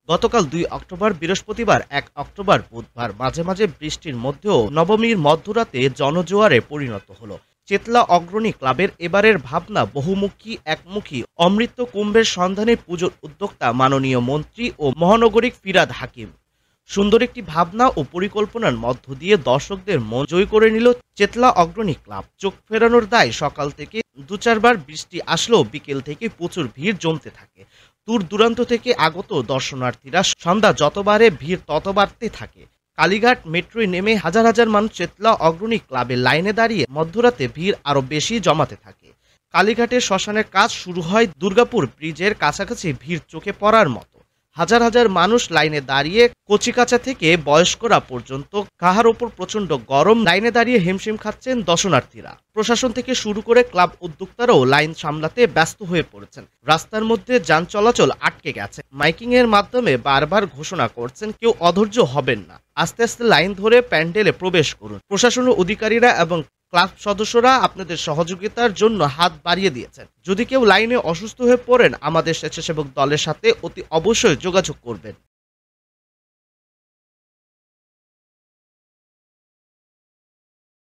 গতকাল ২ অক্টোবর বৃহস্পতিবার, ১ অক্টোবর বুধবার মাঝে মাঝে বৃষ্টির মধ্যেও নবমীর মধ্যরাতে জনজোয়ারে পরিণত হলো চেতলা অগ্রণী ক্লাবের এবারের ভাবনা বহুমুখী একমুখী অমৃত কুম্ভের সন্ধানে পুজোর উদ্যোক্তা মাননীয় মন্ত্রী ও মহানগরিক ফিরহাদ হাকিম। সুন্দর একটি ভাবনা ও পরিকল্পনার মধ্য দিয়ে দর্শকদের মন জয় করে নিল চেতলা অগ্রণী ক্লাব। চোখ ফেরানোর দায় সকাল থেকে দু চারবার বৃষ্টি আসলেও বিকেল থেকে প্রচুর ভিড় জমতে থাকে। দূর দূরান্ত থেকে আগত দর্শনার্থীরা সন্ধ্যা যত বাড়ে ভিড় তত বাড়তে থাকে। কালীঘাট মেট্রোয় নেমে হাজার হাজার মানুষ চেতলা অগ্রণী ক্লাবের লাইনে দাঁড়িয়ে মধ্যরাতে ভিড় আরও বেশি জমাতে থাকে। কালীঘাটের শ্মশানের কাজ শুরু হয় দুর্গাপুর ব্রিজের কাছাকাছি, ভিড় চোখে পড়ার মতো। হাজার হাজার মানুষ লাইনে দাঁড়িয়ে, কচিকাঁচা থেকে বয়স্করা পর্যন্ত। কাহার ওপর প্রচন্ড গরম, লাইনে দাঁড়িয়ে হিমশিম খাচ্ছেন দর্শনার্থীরা। প্রশাসন থেকে শুরু করে ক্লাব উদ্যোক্তারাও লাইন সামলাতে ব্যস্ত হয়ে পড়েছেন। রাস্তার মধ্যে যান চলাচল আটকে গেছে। মাইকিং এর মাধ্যমে বারবার ঘোষণা করছেন, কেউ অধৈর্য হবেন না, আস্তে আস্তে লাইন ধরে প্যান্ডেলে প্রবেশ করুন। প্রশাসনের অধিকারীরা এবং ক্লাব সদস্যরা আপনাদের সহযোগিতার জন্য হাত বাড়িয়ে দিয়েছেন। যদি কেউ লাইনে অসুস্থ হয়ে পড়েন, আমাদের স্বেচ্ছাসেবক দলের সাথে অতি অবশ্যই যোগাযোগ করবেন।